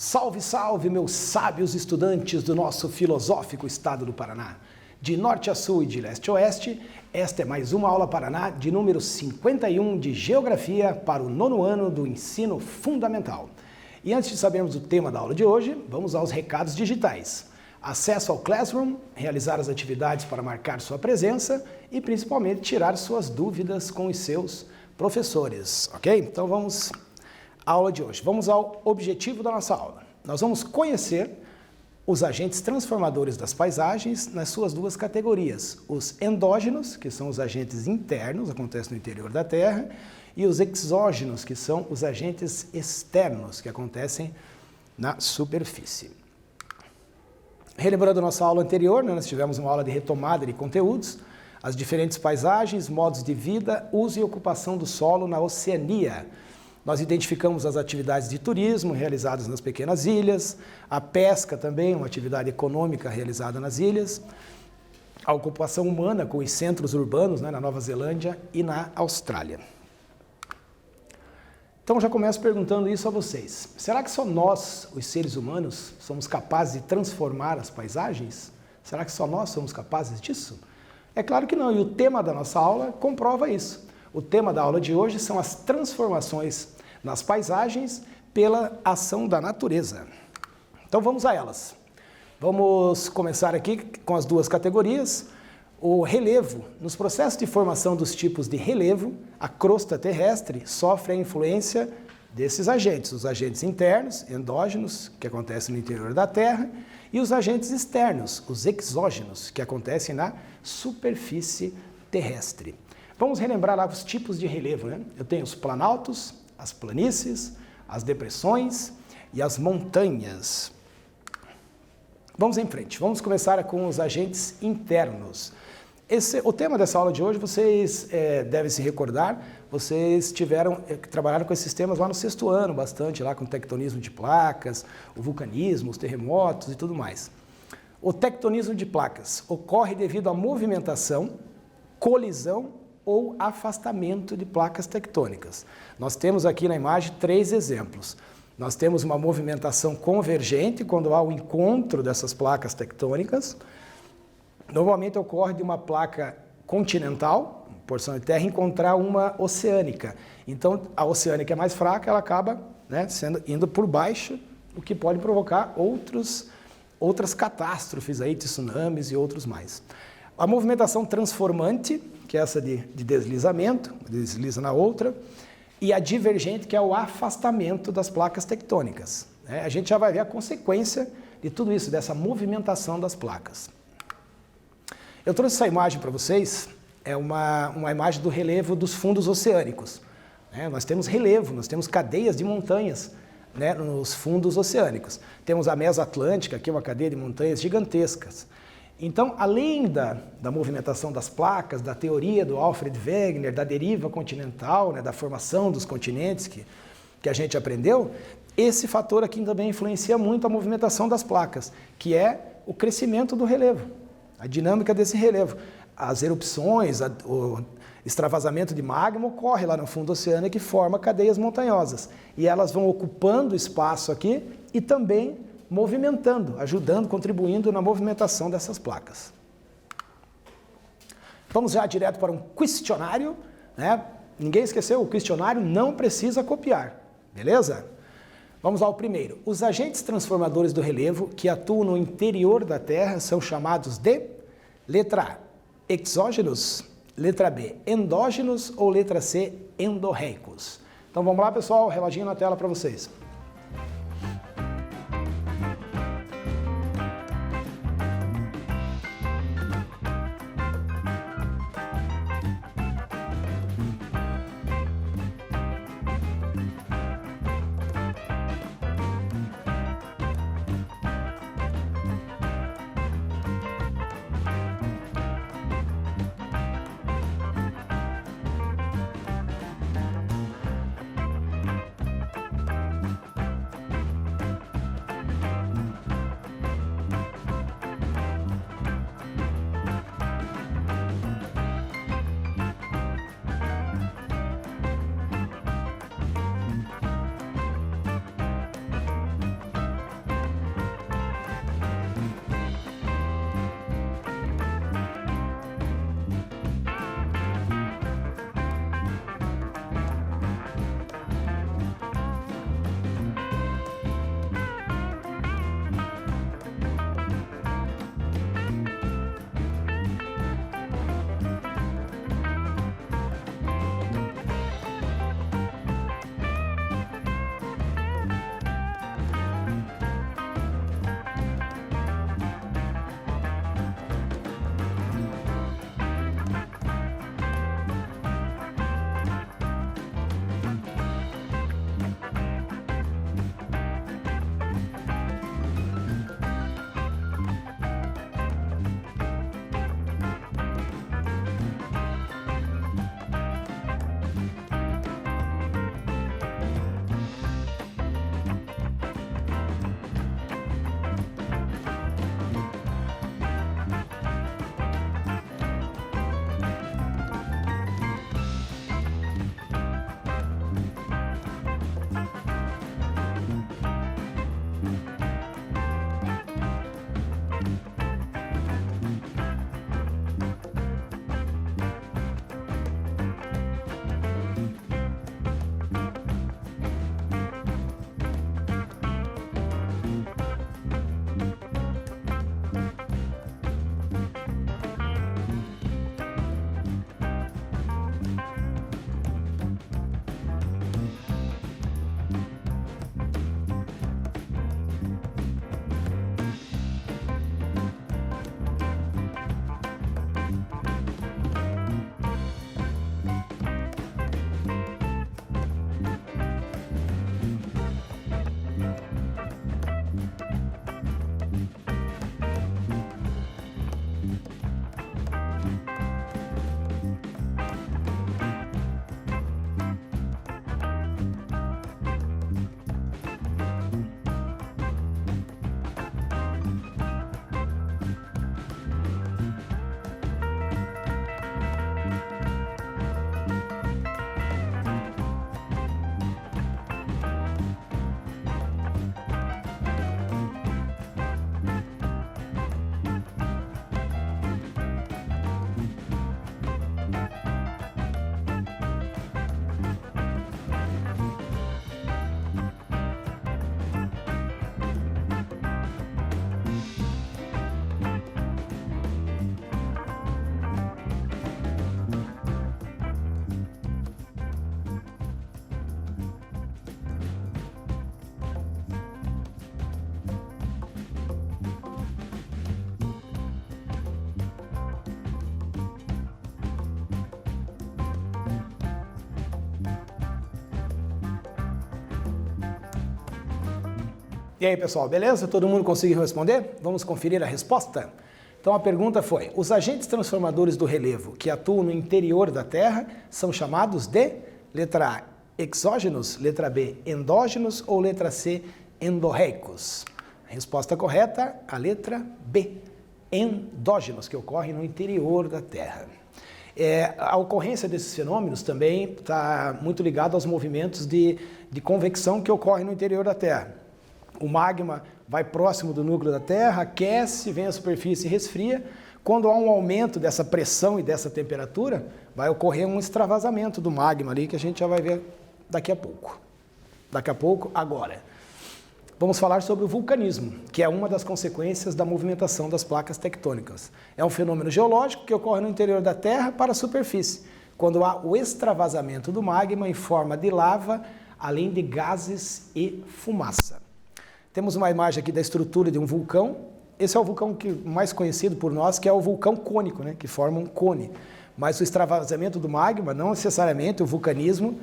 Salve, salve, meus sábios estudantes do nosso filosófico estado do Paraná. De norte a sul e de leste a oeste, esta é mais uma aula Paraná de número 51 de Geografia para o nono ano do ensino fundamental. E antes de sabermos o tema da aula de hoje, vamos aos recados digitais. Acesso ao Classroom, realizar as atividades para marcar sua presença e principalmente tirar suas dúvidas com os seus professores, ok? Então vamos à aula de hoje. Vamos ao objetivo da nossa aula. Nós vamos conhecer os agentes transformadores das paisagens nas suas duas categorias. Os endógenos, que são os agentes internos, acontecem no interior da Terra, e os exógenos, que são os agentes externos, que acontecem na superfície. Relembrando a nossa aula anterior, nós tivemos uma aula de retomada de conteúdos, as diferentes paisagens, modos de vida, uso e ocupação do solo na Oceania. Nós identificamos as atividades de turismo realizadas nas pequenas ilhas, a pesca também, uma atividade econômica realizada nas ilhas, a ocupação humana com os centros urbanos, na Nova Zelândia e na Austrália. Então já começo perguntando isso a vocês. Será que só nós, os seres humanos, somos capazes de transformar as paisagens? Será que só nós somos capazes disso? É claro que não, e o tema da nossa aula comprova isso. O tema da aula de hoje são as transformações nas paisagens pela ação da natureza. Então vamos a elas. Vamos começar aqui com as duas categorias. O relevo. Nos processos de formação dos tipos de relevo, a crosta terrestre sofre a influência desses agentes, os agentes internos, endógenos, que acontecem no interior da Terra, e os agentes externos, os exógenos, que acontecem na superfície terrestre. Vamos relembrar lá os tipos de relevo, né? Eu tenho os planaltos, as planícies, as depressões e as montanhas. Vamos em frente, vamos começar com os agentes internos. O tema dessa aula de hoje, vocês devem se recordar, vocês trabalharam com esses temas lá no sexto ano, bastante, lá com o tectonismo de placas, o vulcanismo, os terremotos e tudo mais. O tectonismo de placas ocorre devido à movimentação, colisão ou afastamento de placas tectônicas. Nós temos aqui na imagem 3 exemplos. Nós temos uma movimentação convergente, quando há o encontro dessas placas tectônicas. Normalmente ocorre de uma placa continental, porção de terra, encontrar uma oceânica. Então, a oceânica é mais fraca, ela acaba indo por baixo, o que pode provocar outras catástrofes, aí, tsunamis e outros mais. A movimentação transformante, que é essa de deslizamento, desliza na outra, e a divergente, que é o afastamento das placas tectônicas. A gente já vai ver a consequência de tudo isso, dessa movimentação das placas. Eu trouxe essa imagem para vocês, é uma imagem do relevo dos fundos oceânicos. Nós temos relevo, nós temos cadeias de montanhas nos fundos oceânicos. Temos a Mesoatlântica, que é uma cadeia de montanhas gigantescas. Então, além da movimentação das placas, da teoria do Alfred Wegener, da deriva continental, da formação dos continentes que a gente aprendeu, esse fator aqui também influencia muito a movimentação das placas, que é o crescimento do relevo, a dinâmica desse relevo. As erupções, o extravasamento de magma ocorre lá no fundo oceânico e forma cadeias montanhosas. E elas vão ocupando espaço aqui e também movimentando, ajudando, contribuindo na movimentação dessas placas. Vamos já direto para um questionário, Ninguém esqueceu, o questionário não precisa copiar, beleza? Vamos ao primeiro. Os agentes transformadores do relevo que atuam no interior da Terra são chamados de letra A, exógenos, letra B, endógenos ou letra C, endorreicos. Então vamos lá, pessoal, reloginho na tela para vocês. E aí, pessoal, beleza? Todo mundo conseguiu responder? Vamos conferir a resposta? Então a pergunta foi: os agentes transformadores do relevo que atuam no interior da Terra são chamados de letra A, exógenos, letra B, endógenos ou letra C, endorreicos? A resposta correta, a letra B, endógenos, que ocorrem no interior da Terra. A ocorrência desses fenômenos também está muito ligada aos movimentos de convecção que ocorrem no interior da Terra. O magma vai próximo do núcleo da Terra, aquece, vem à superfície e resfria. Quando há um aumento dessa pressão e dessa temperatura, vai ocorrer um extravasamento do magma ali, que a gente já vai ver daqui a pouco. Daqui a pouco, agora. Vamos falar sobre o vulcanismo, que é uma das consequências da movimentação das placas tectônicas. É um fenômeno geológico que ocorre no interior da Terra para a superfície, quando há o extravasamento do magma em forma de lava, além de gases e fumaça. Temos uma imagem aqui da estrutura de um vulcão. Esse é o vulcão mais conhecido por nós, que é o vulcão cônico, né, que forma um cone. Mas o extravasamento do magma, não necessariamente o vulcanismo,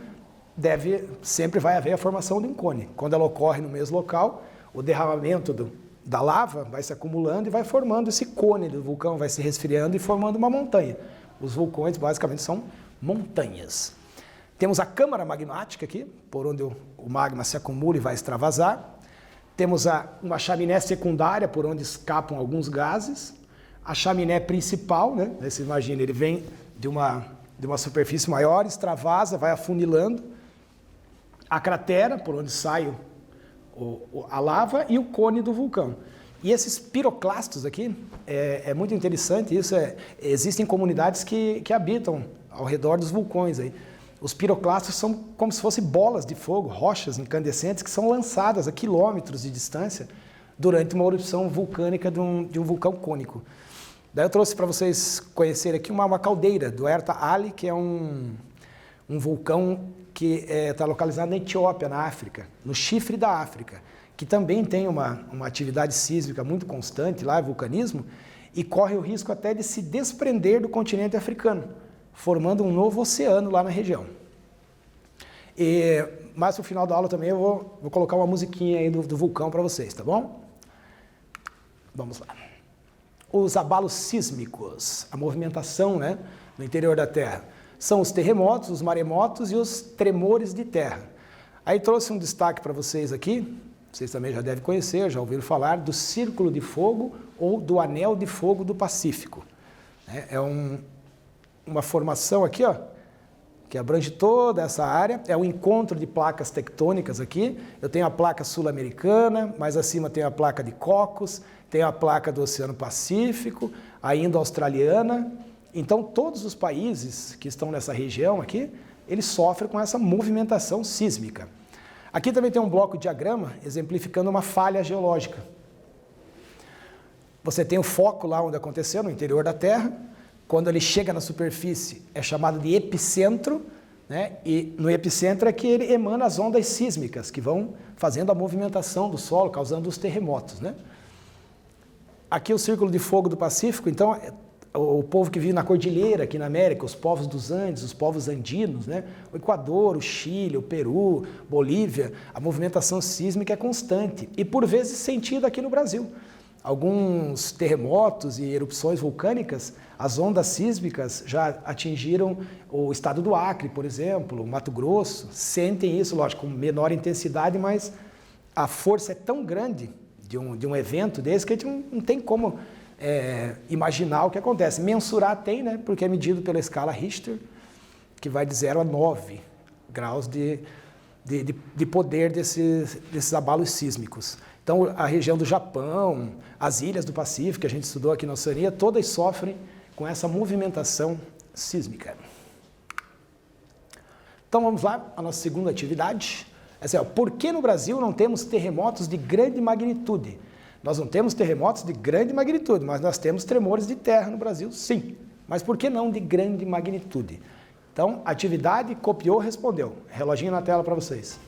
sempre vai haver a formação de um cone. Quando ela ocorre no mesmo local, o derramamento da lava vai se acumulando e vai formando esse cone do vulcão, vai se resfriando e formando uma montanha. Os vulcões basicamente são montanhas. Temos a câmara magmática aqui, por onde o magma se acumula e vai extravasar. Temos uma chaminé secundária, por onde escapam alguns gases. A chaminé principal, né? Você imagina, ele vem de uma superfície maior, extravasa, vai afunilando. A cratera, por onde sai a lava, e o cone do vulcão. E esses piroclastos aqui, é muito interessante isso, existem comunidades que habitam ao redor dos vulcões aí. Os piroclastos são como se fossem bolas de fogo, rochas incandescentes que são lançadas a quilômetros de distância durante uma erupção vulcânica de um vulcão cônico. Daí eu trouxe para vocês conhecerem aqui uma caldeira do Erta Ali, que é um vulcão que está localizado na Etiópia, na África, no chifre da África, que também tem uma atividade sísmica muito constante lá, vulcanismo, e corre o risco até de se desprender do continente africano, formando um novo oceano lá na região. Mas no final da aula também eu vou colocar uma musiquinha aí do vulcão para vocês, tá bom? Vamos lá. Os abalos sísmicos, a movimentação, né, no interior da Terra, são os terremotos, os maremotos e os tremores de terra. Aí trouxe um destaque para vocês aqui, vocês também já devem conhecer, já ouviram falar do Círculo de Fogo ou do Anel de Fogo do Pacífico. É uma formação aqui, ó, que abrange toda essa área, é um encontro de placas tectônicas aqui. Eu tenho a placa sul-americana, mais acima tem a placa de Cocos, tem a placa do Oceano Pacífico, a indo-australiana. Então, todos os países que estão nessa região aqui, eles sofrem com essa movimentação sísmica. Aqui também tem um bloco de diagrama exemplificando uma falha geológica. Você tem o foco lá onde aconteceu, no interior da Terra. Quando ele chega na superfície, é chamado de epicentro, né? E no epicentro é que ele emana as ondas sísmicas, que vão fazendo a movimentação do solo, causando os terremotos, né? Aqui o Círculo de Fogo do Pacífico, então, o povo que vive na cordilheira aqui na América, os povos dos Andes, os povos andinos, né? O Equador, o Chile, o Peru, Bolívia, a movimentação sísmica é constante e por vezes sentida aqui no Brasil. Alguns terremotos e erupções vulcânicas, as ondas sísmicas já atingiram o estado do Acre, por exemplo, o Mato Grosso, sentem isso, lógico, com menor intensidade, mas a força é tão grande de um evento desse que a gente não tem como imaginar o que acontece. Mensurar tem, né? Porque é medido pela escala Richter, que vai de 0 a 9 graus de poder desses abalos sísmicos. Então, a região do Japão, as ilhas do Pacífico, que a gente estudou aqui na Oceania, todas sofrem com essa movimentação sísmica. Então, vamos lá, a nossa segunda atividade. Por que no Brasil não temos terremotos de grande magnitude? Nós não temos terremotos de grande magnitude, mas nós temos tremores de terra no Brasil, sim. Mas por que não de grande magnitude? Então, atividade, copiou, respondeu. Reloginho na tela para vocês.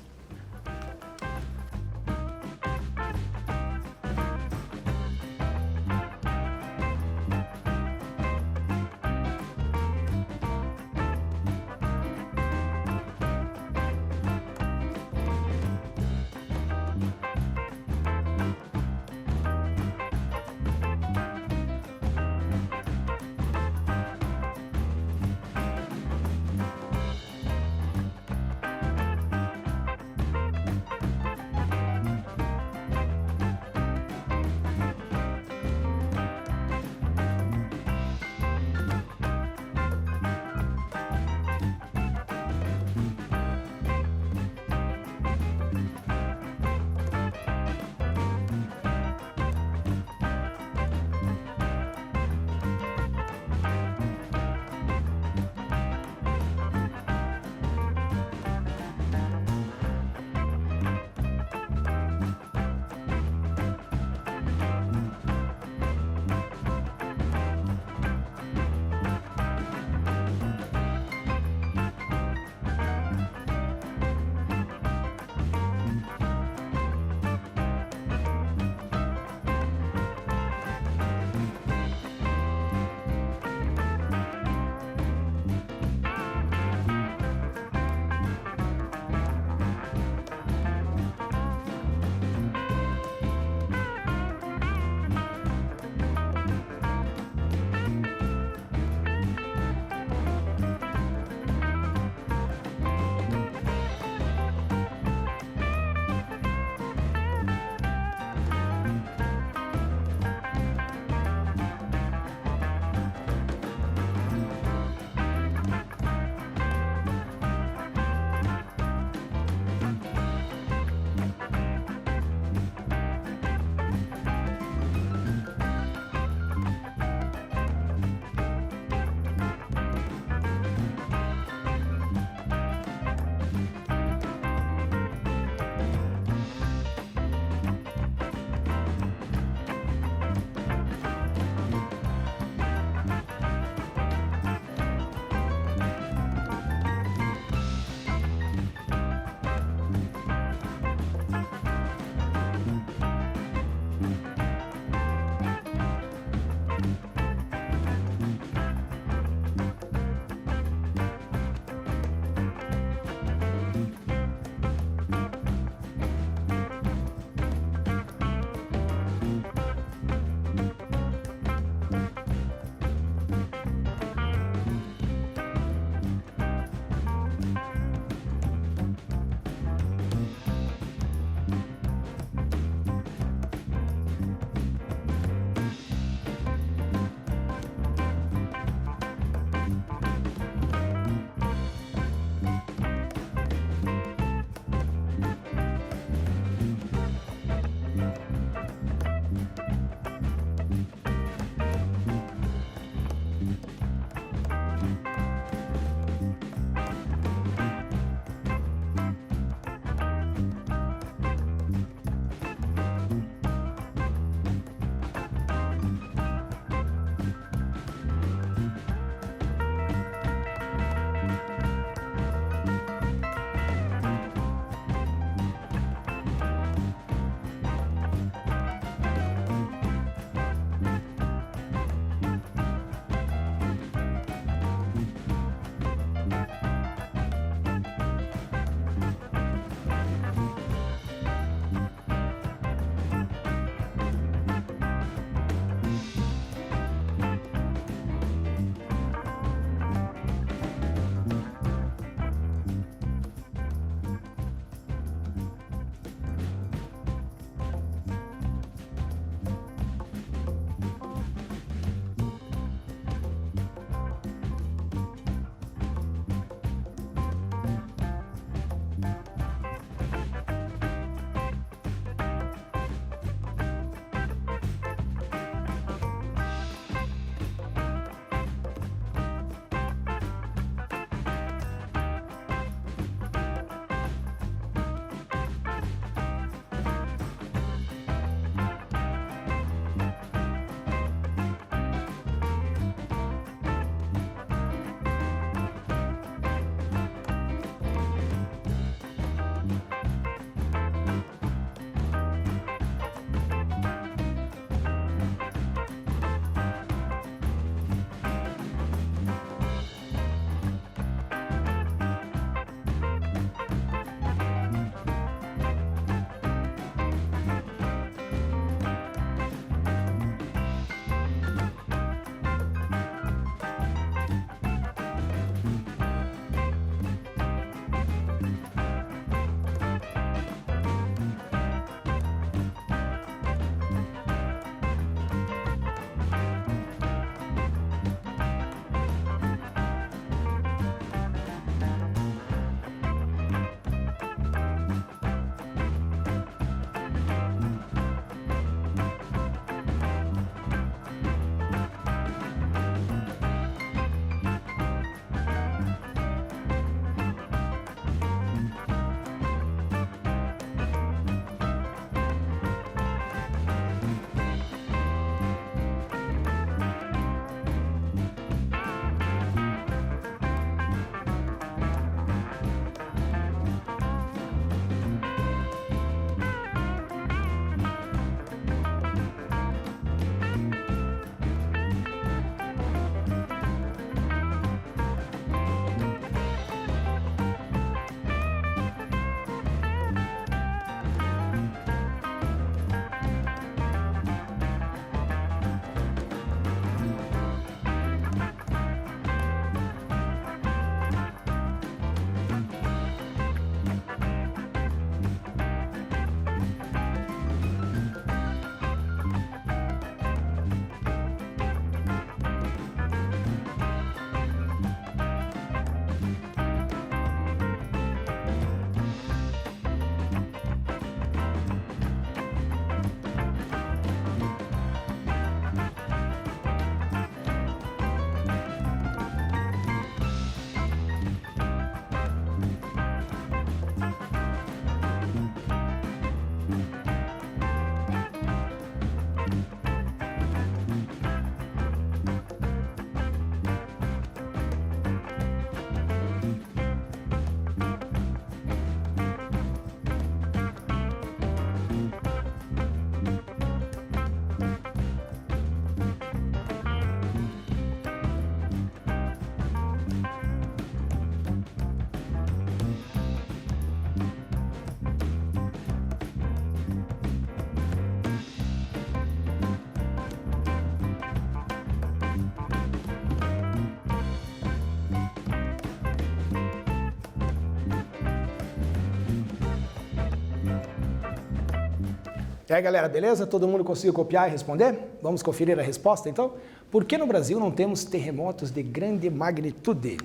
E aí, galera, beleza? Todo mundo conseguiu copiar e responder? Vamos conferir a resposta, então? Por que no Brasil não temos terremotos de grande magnitude?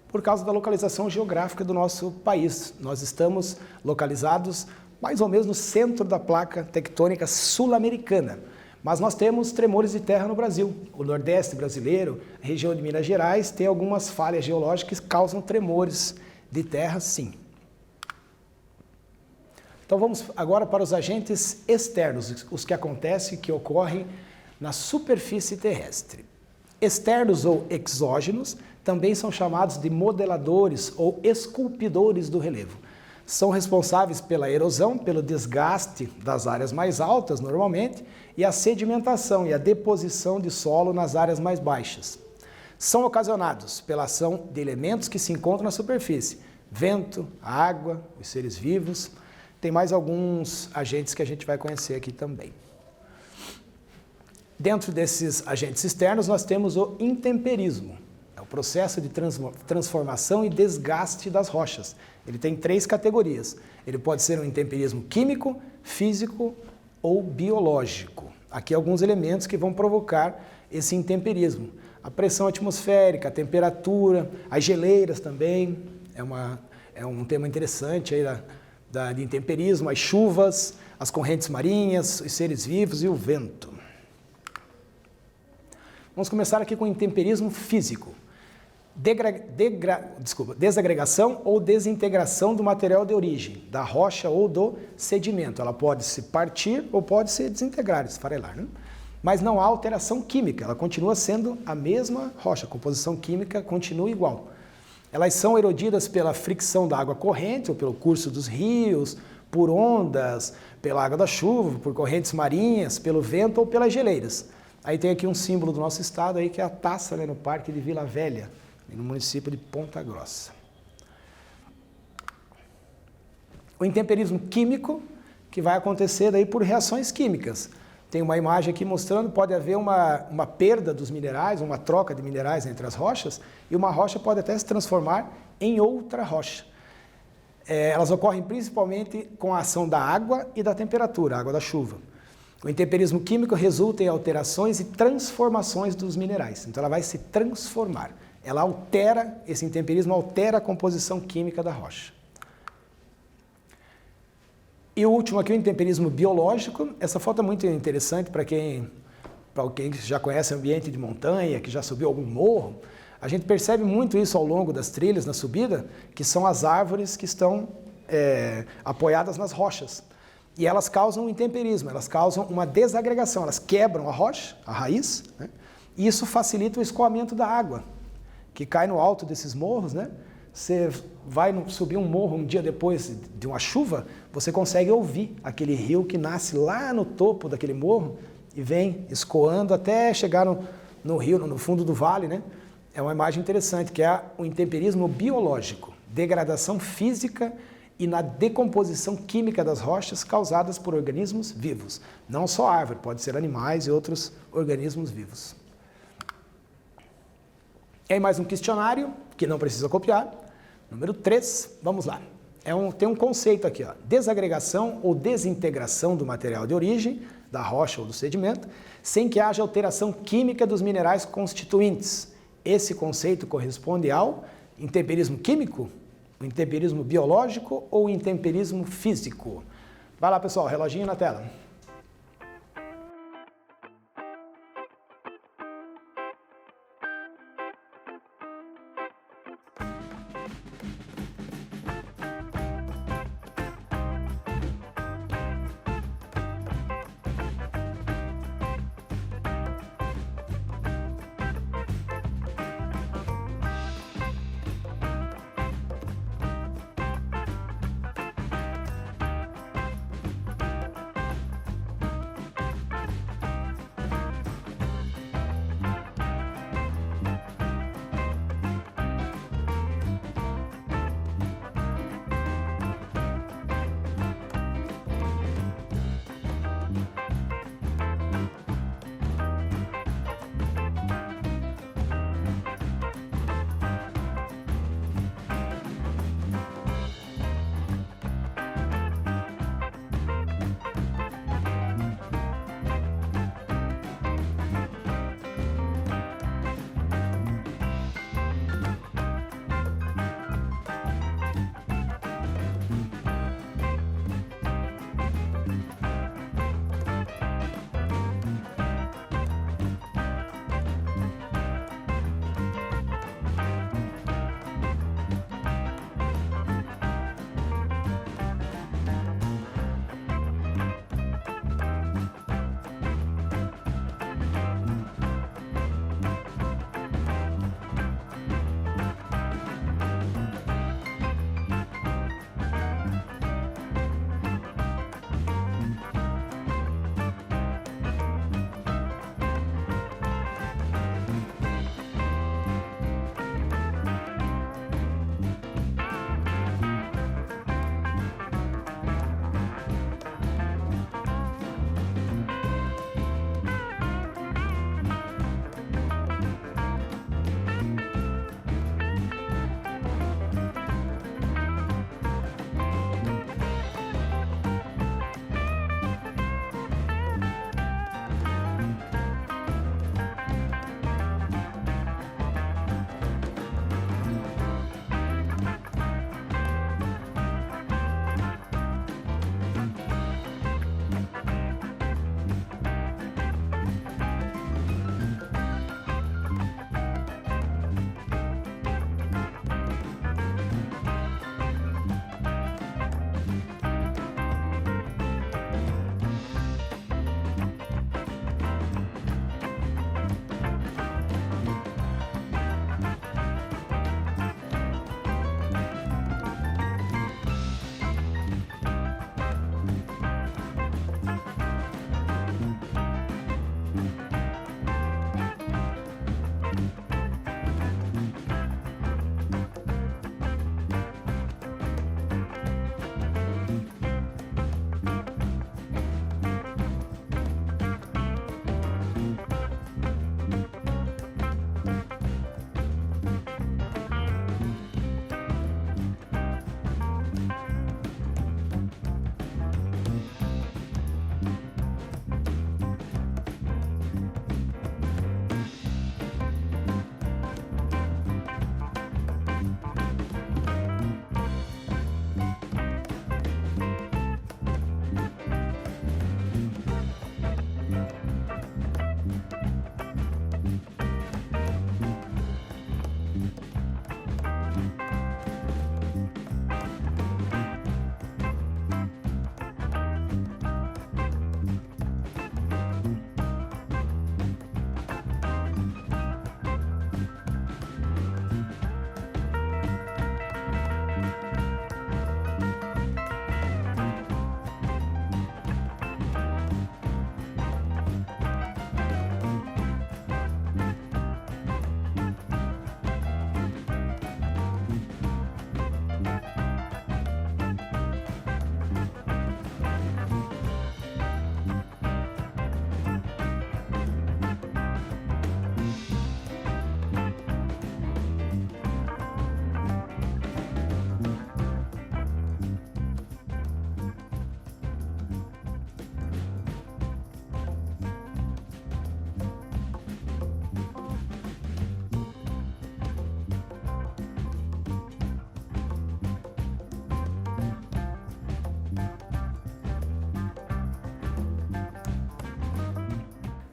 Por causa da localização geográfica do nosso país. Nós estamos localizados mais ou menos no centro da placa tectônica sul-americana. Mas nós temos tremores de terra no Brasil. O Nordeste brasileiro, a região de Minas Gerais, tem algumas falhas geológicas que causam tremores de terra, sim. Então vamos agora para os agentes externos, os que acontecem, que ocorrem na superfície terrestre. Externos ou exógenos também são chamados de modeladores ou esculpidores do relevo. São responsáveis pela erosão, pelo desgaste das áreas mais altas, normalmente, e a sedimentação e a deposição de solo nas áreas mais baixas. São ocasionados pela ação de elementos que se encontram na superfície: vento, água, os seres vivos. Tem mais alguns agentes que a gente vai conhecer aqui também. Dentro desses agentes externos, nós temos o intemperismo. É o processo de transformação e desgaste das rochas. Ele tem 3 categorias. Ele pode ser um intemperismo químico, físico ou biológico. Aqui alguns elementos que vão provocar esse intemperismo. A pressão atmosférica, a temperatura, as geleiras também. É um tema interessante aí de intemperismo, as chuvas, as correntes marinhas, os seres vivos e o vento. Vamos começar aqui com o intemperismo físico. Desagregação ou desintegração do material de origem, da rocha ou do sedimento. Ela pode se partir ou pode se desintegrar, esfarelar, né? Mas não há alteração química, ela continua sendo a mesma rocha, a composição química continua igual. Elas são erodidas pela fricção da água corrente, ou pelo curso dos rios, por ondas, pela água da chuva, por correntes marinhas, pelo vento ou pelas geleiras. Aí tem aqui um símbolo do nosso estado, aí, que é a taça, né, no Parque de Vila Velha, no município de Ponta Grossa. O intemperismo químico, que vai acontecer daí por reações químicas. Tem uma imagem aqui mostrando, pode haver uma perda dos minerais, uma troca de minerais entre as rochas, e uma rocha pode até se transformar em outra rocha. Elas ocorrem principalmente com a ação da água e da temperatura, a água da chuva. O intemperismo químico resulta em alterações e transformações dos minerais. Então ela vai se transformar. Ela altera, esse intemperismo altera a composição química da rocha. E o último aqui, o intemperismo biológico. Essa foto é muito interessante para quem já conhece ambiente de montanha, que já subiu algum morro. A gente percebe muito isso ao longo das trilhas, na subida, que são as árvores que estão apoiadas nas rochas. E elas causam um intemperismo, elas causam uma desagregação, elas quebram a rocha, a raiz, né? E isso facilita o escoamento da água, que cai no alto desses morros, né? Você vai subir um morro um dia depois de uma chuva, você consegue ouvir aquele rio que nasce lá no topo daquele morro e vem escoando até chegar no rio, no fundo do vale, né? É uma imagem interessante, que é o intemperismo biológico, degradação física e na decomposição química das rochas causadas por organismos vivos. Não só árvore, pode ser animais e outros organismos vivos. E aí mais um questionário, que não precisa copiar. Número 3, vamos lá. Tem um conceito aqui, ó. Desagregação ou desintegração do material de origem, da rocha ou do sedimento, sem que haja alteração química dos minerais constituintes. Esse conceito corresponde ao intemperismo químico, o intemperismo biológico ou o intemperismo físico. Vai lá, pessoal, reloginho na tela.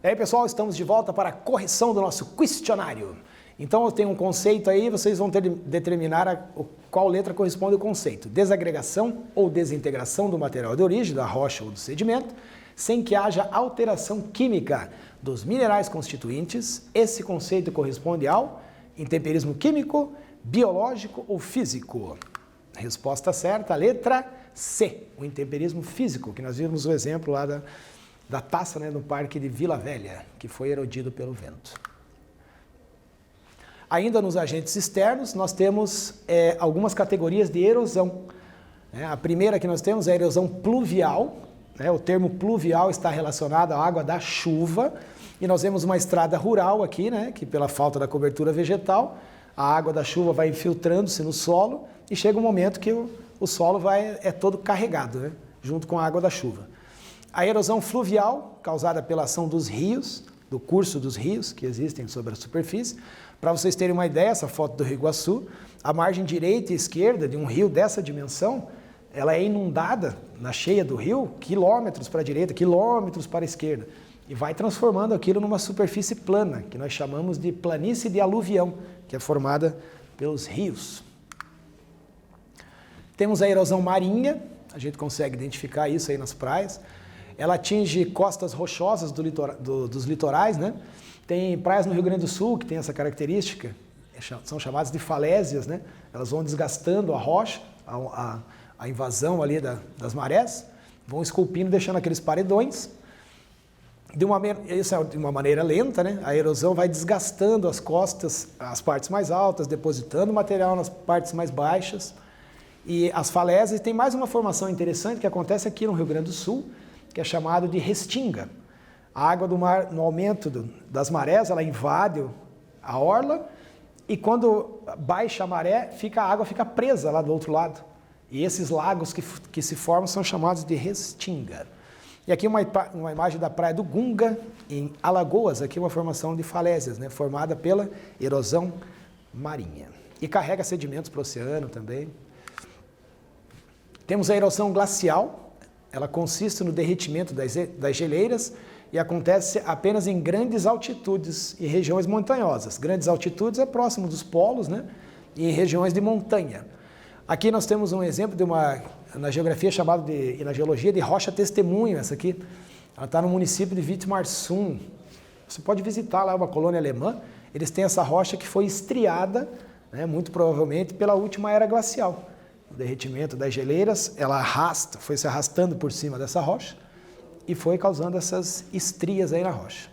E aí, pessoal, estamos de volta para a correção do nosso questionário. Então, eu tenho um conceito aí, vocês vão ter de determinar qual letra corresponde ao conceito. Desagregação ou desintegração do material de origem, da rocha ou do sedimento, sem que haja alteração química dos minerais constituintes. Esse conceito corresponde ao intemperismo químico, biológico ou físico. Resposta certa, letra C, o intemperismo físico, que nós vimos o exemplo lá da taça, né, no Parque de Vila Velha, que foi erodido pelo vento. Ainda nos agentes externos, nós temos algumas categorias de erosão. A primeira que nós temos é a erosão pluvial. O termo pluvial está relacionado à água da chuva. E nós vemos uma estrada rural aqui, né, que pela falta da cobertura vegetal, a água da chuva vai infiltrando-se no solo e chega um momento que o solo é todo carregado, né, junto com a água da chuva. A erosão fluvial, causada pela ação dos rios, do curso dos rios que existem sobre a superfície. Para vocês terem uma ideia, essa foto do Rio Iguaçu, a margem direita e esquerda de um rio dessa dimensão, ela é inundada na cheia do rio, quilômetros para a direita, quilômetros para a esquerda, e vai transformando aquilo numa superfície plana, que nós chamamos de planície de aluvião, que é formada pelos rios. Temos a erosão marinha, a gente consegue identificar isso aí nas praias. Ela atinge costas rochosas dos litorais, né? Tem praias no Rio Grande do Sul que tem essa característica, são chamadas de falésias, né? Elas vão desgastando a rocha, a invasão ali das marés, vão esculpindo, deixando aqueles paredões. Isso é de uma maneira lenta, né? A erosão vai desgastando as costas, as partes mais altas, depositando material nas partes mais baixas. E as falésias, tem mais uma formação interessante que acontece aqui no Rio Grande do Sul, que é chamado de restinga. A água do mar, no aumento das marés, ela invade a orla e quando baixa a maré, a água fica presa lá do outro lado. E esses lagos que se formam são chamados de restinga. E aqui uma imagem da praia do Gunga, em Alagoas, aqui uma formação de falésias, né, formada pela erosão marinha. E carrega sedimentos para o oceano também. Temos a erosão glacial. Ela consiste no derretimento das geleiras e acontece apenas em grandes altitudes e regiões montanhosas. Grandes altitudes é próximo dos polos, né? E em regiões de montanha. Aqui nós temos um exemplo na geografia e na geologia de rocha testemunho, essa aqui. Ela está no município de Wittmarsum. Você pode visitar lá uma colônia alemã. Eles têm essa rocha que foi estriada, né, muito provavelmente pela última era glacial. O derretimento das geleiras, ela foi se arrastando por cima dessa rocha e foi causando essas estrias aí na rocha.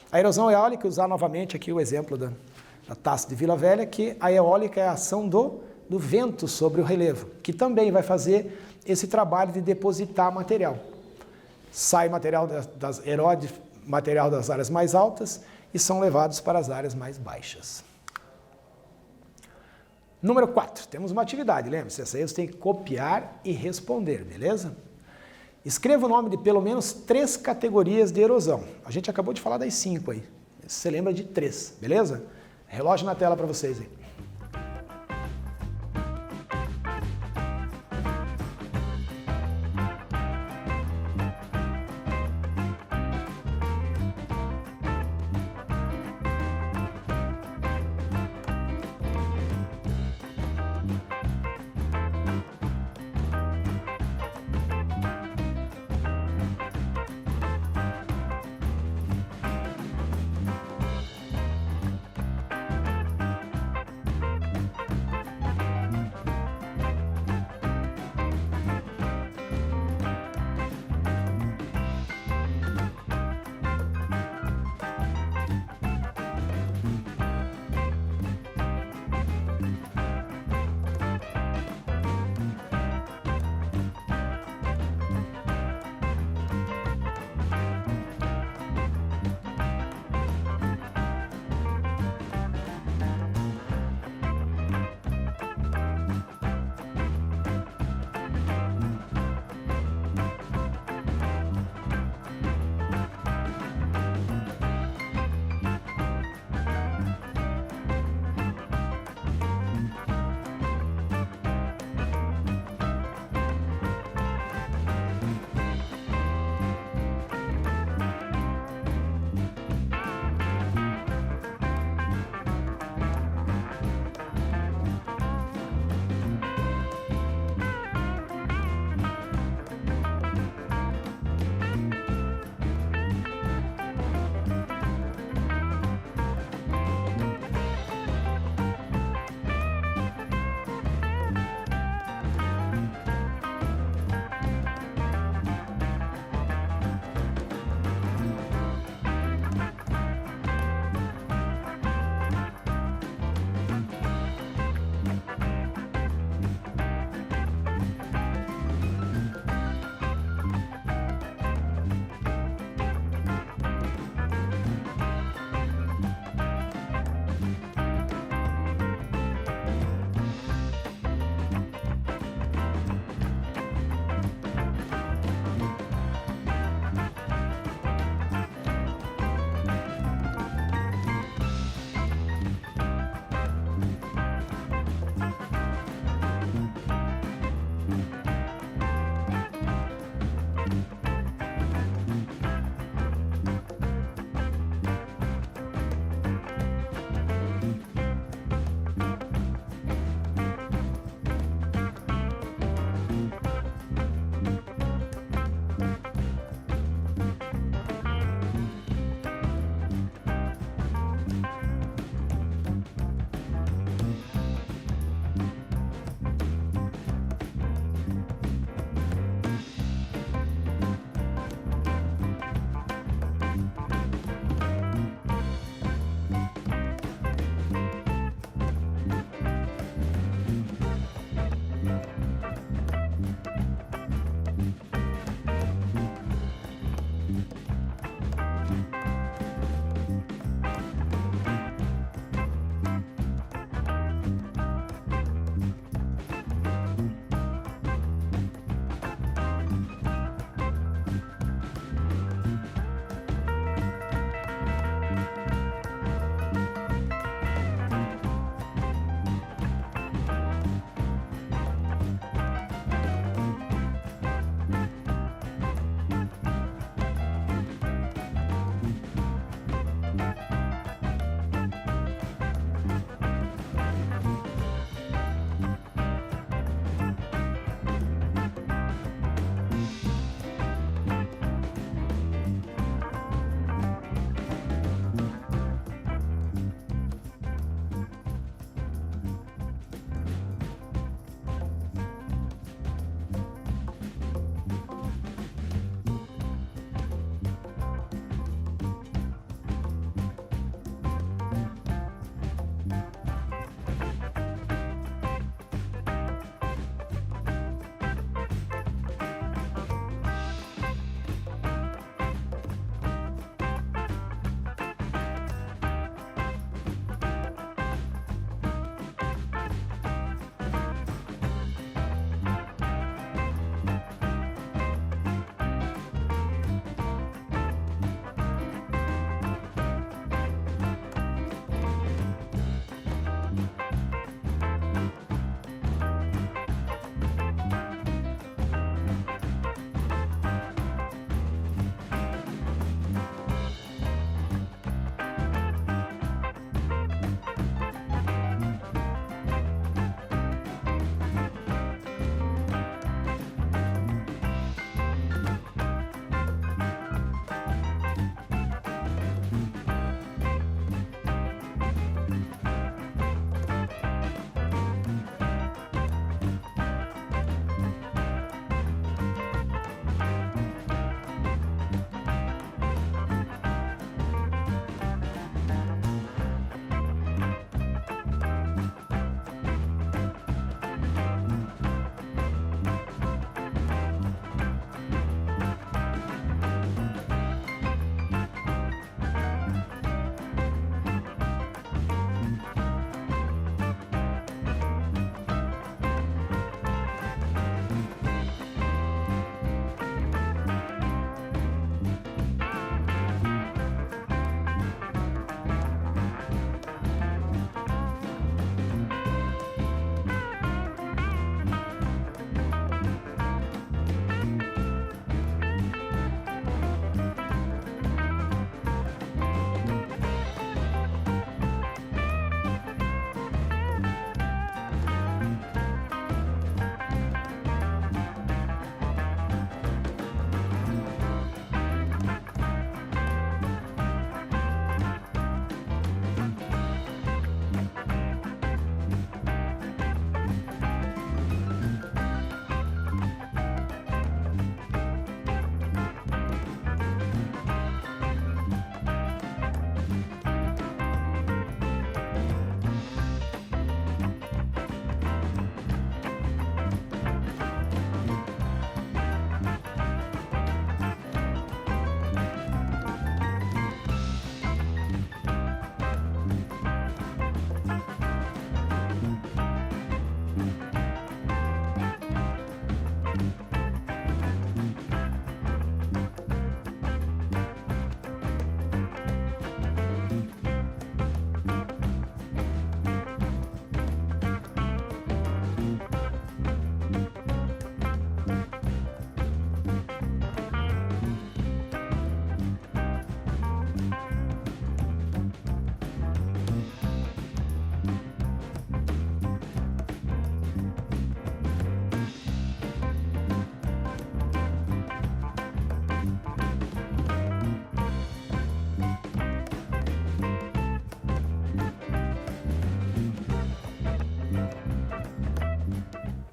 A erosão eólica, usar novamente aqui o exemplo da taça de Vila Velha, que a eólica é a ação do vento sobre o relevo, que também vai fazer esse trabalho de depositar material. Sai material erode material das áreas mais altas e são levados para as áreas mais baixas. Número 4, temos uma atividade, lembre-se, essa aí você tem que copiar e responder, beleza? Escreva o nome de pelo menos 3 categorias de erosão. A gente acabou de falar das 5 aí, você lembra de 3, beleza? Relógio na tela para vocês aí.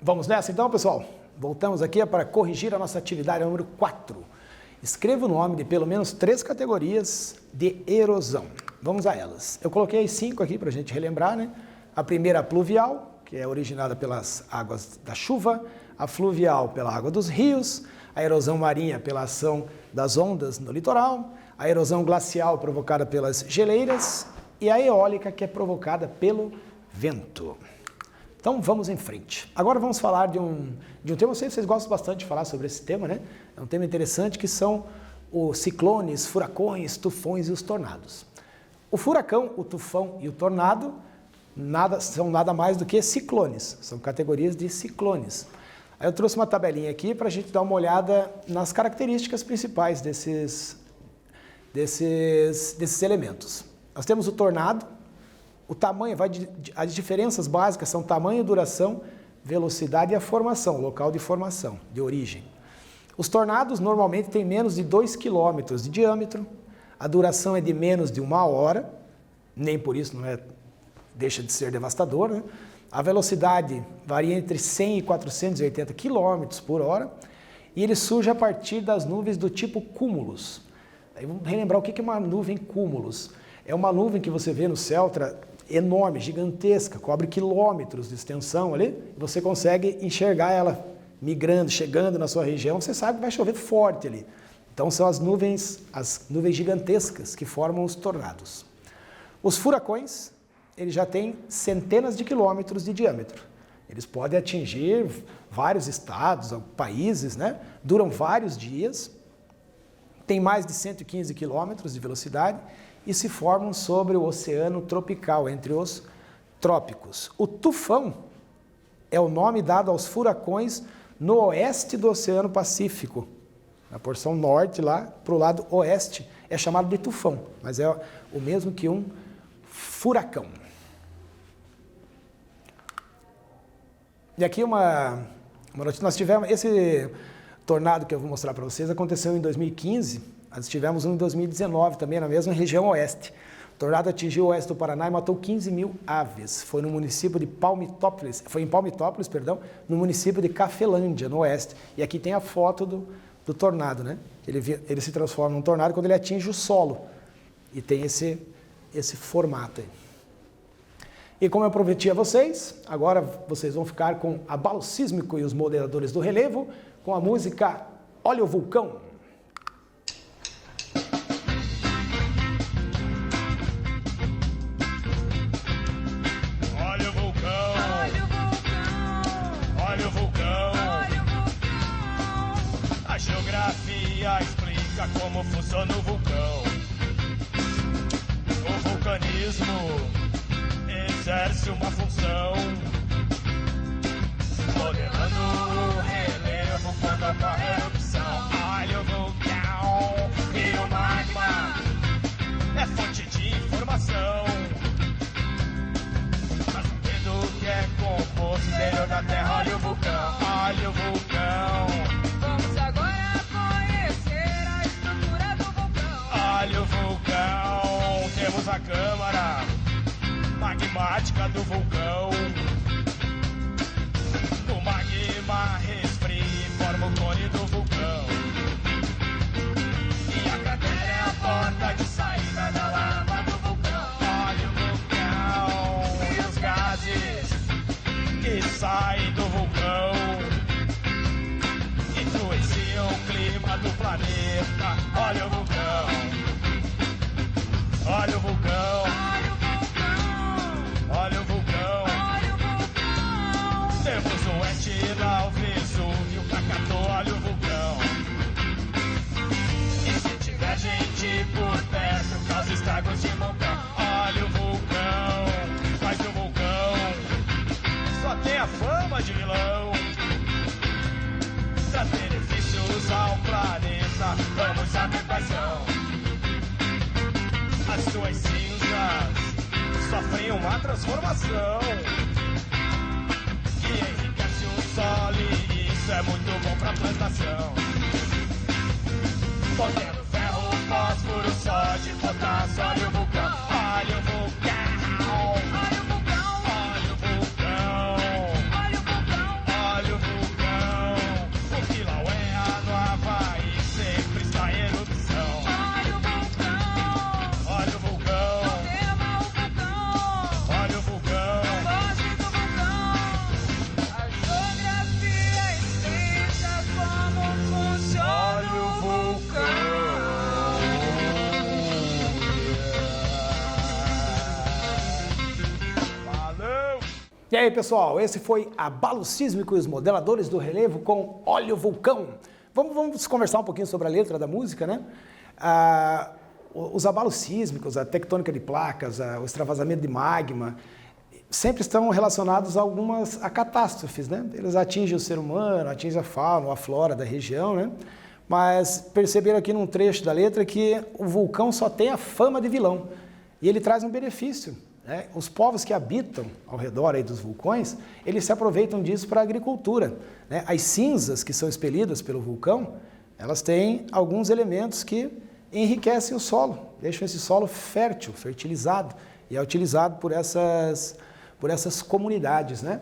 Vamos nessa então, pessoal? Voltamos aqui para corrigir a nossa atividade número 4. Escreva o nome de pelo menos 3 categorias de erosão. Vamos a elas. Eu coloquei 5 aqui para a gente relembrar, né? A primeira, a pluvial, que é originada pelas águas da chuva, a fluvial pela água dos rios, a erosão marinha pela ação das ondas no litoral, a erosão glacial provocada pelas geleiras e a eólica, que é provocada pelo vento. Então vamos em frente. Agora vamos falar de um tema, eu sei que vocês gostam bastante de falar sobre esse tema, né? É um tema interessante que são os ciclones, furacões, tufões e os tornados. O furacão, o tufão e o tornado são nada mais do que ciclones, são categorias de ciclones. Aí eu trouxe uma tabelinha aqui para a gente dar uma olhada nas características principais desses elementos. Nós temos o tornado, o tamanho, as diferenças básicas são tamanho, duração, velocidade e a formação, local de formação, de origem. Os tornados normalmente têm menos de 2 km de diâmetro, a duração é de menos de 1 hora, nem por isso deixa de ser devastador, né? A velocidade varia entre 100 e 480 km por hora e ele surge a partir das nuvens do tipo cúmulos. Aí vamos relembrar o que é uma nuvem cúmulos. É uma nuvem que você vê no céu enorme, gigantesca, cobre quilômetros de extensão ali, e você consegue enxergar ela migrando, chegando na sua região, você sabe que vai chover forte ali. Então são as nuvens gigantescas que formam os tornados. Os furacões, eles já têm centenas de quilômetros de diâmetro. Eles podem atingir vários estados, países, né? Duram vários dias, têm mais de 115 quilômetros de velocidade e se formam sobre o oceano tropical, entre os trópicos. O tufão é o nome dado aos furacões no oeste do Oceano Pacífico. Na porção norte, lá para o lado oeste, é chamado de tufão, mas é o mesmo que um furacão. E aqui uma notícia, nós tivemos esse tornado que eu vou mostrar para vocês, aconteceu em 2015, nós tivemos um em 2019 também na mesma região oeste. O tornado atingiu o oeste do Paraná e matou 15 mil aves. Foi no município de Palmitópolis, no município de Cafelândia, no oeste. E aqui tem a foto do tornado, né? Ele se transforma num tornado quando ele atinge o solo. E tem esse formato aí. E como eu prometi a vocês, agora vocês vão ficar com Abalo Sísmico e os Moderadores do Relevo, com a música Olha o Vulcão. Olha o vulcão, olha o vulcão, olha o vulcão, olha o vulcão. A geografia explica como funciona o vulcão. O vulcanismo exerce uma função, modelando o relevo quando ocorre erupção. Olha o vulcão e o magma é fonte de informação, trazendo que é composto dentro da terra. Olha o vulcão, olha o vulcão. Vamos agora conhecer a estrutura do vulcão. Olha o vulcão, temos a câmara magmática do vulcão. O magma resfria e forma o cone do vulcão. E a cratera é a porta de saída da lava do vulcão. Olha o vulcão e os gases que saem do vulcão influenciam o clima do planeta. Olha o vulcão, olha o vulcão. Olha o vulcão, olha o vulcão. Temos o Etna, o Vesúvio, o Krakatoa, olha o vulcão. E se tiver gente por perto, causa estragos de montão. Olha o vulcão, mas o vulcão só tem a fama de vilão. Traz benefícios ao planeta, vamos saber quais são. As suas cinzas sofrem uma transformação que enriquece o solo e isso é muito bom pra plantação. Podendo ferro, fósforo, sódio, potássio, olha o vulcão. Olha o vulcão, olha o vulcão, olha o vulcão, olha o vulcão, olha E aí, pessoal, esse foi Abalo Sísmico e os Modeladores do Relevo com Óleo Vulcão. Vamos conversar um pouquinho sobre a letra da música, né? Os abalos sísmicos, a tectônica de placas, o extravasamento de magma, sempre estão relacionados a catástrofes, né? Eles atingem o ser humano, atingem a fauna, a flora da região, né? Mas perceberam aqui num trecho da letra que o vulcão só tem a fama de vilão e ele traz um benefício, né? Os povos que habitam ao redor aí dos vulcões, eles se aproveitam disso para a agricultura, né? As cinzas que são expelidas pelo vulcão, elas têm alguns elementos que enriquecem o solo, deixam esse solo fértil, fertilizado, e é utilizado por essas comunidades, né?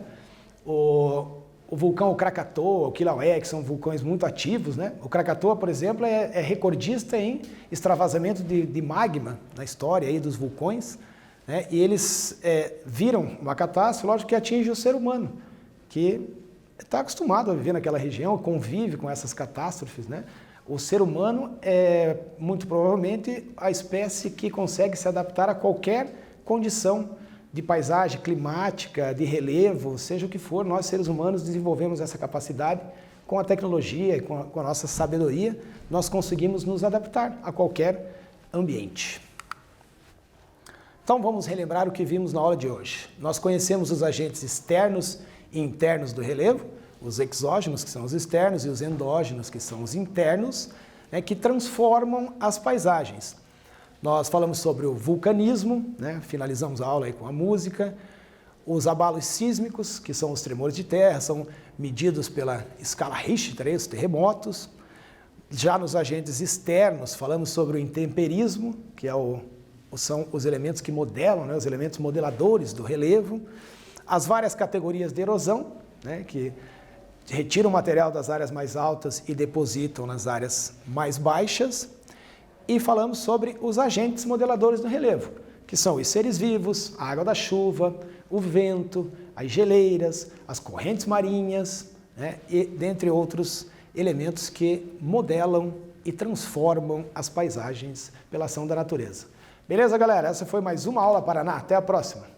O vulcão Krakatoa, o Kilauea, que são vulcões muito ativos, né? O Krakatoa, por exemplo, é recordista em extravasamento de magma na história aí dos vulcões, né? E eles viram uma catástrofe, lógico, que atinge o ser humano, que está acostumado a viver naquela região, convive com essas catástrofes, né? O ser humano é, muito provavelmente, a espécie que consegue se adaptar a qualquer condição de paisagem climática, de relevo, seja o que for, nós seres humanos desenvolvemos essa capacidade com a tecnologia e com a nossa sabedoria, nós conseguimos nos adaptar a qualquer ambiente. Então vamos relembrar o que vimos na aula de hoje. Nós conhecemos os agentes externos e internos do relevo, os exógenos, que são os externos, e os endógenos, que são os internos, né, que transformam as paisagens. Nós falamos sobre o vulcanismo, né, finalizamos a aula aí com a música, os abalos sísmicos, que são os tremores de terra, são medidos pela escala Richter, os terremotos. Já nos agentes externos, falamos sobre o intemperismo, que são os elementos que modelam, né, os elementos modeladores do relevo, as várias categorias de erosão, né, que retiram o material das áreas mais altas e depositam nas áreas mais baixas. E falamos sobre os agentes modeladores do relevo, que são os seres vivos, a água da chuva, o vento, as geleiras, as correntes marinhas, né, e dentre outros elementos que modelam e transformam as paisagens pela ação da natureza. Beleza, galera? Essa foi mais uma aula Paraná. Até a próxima!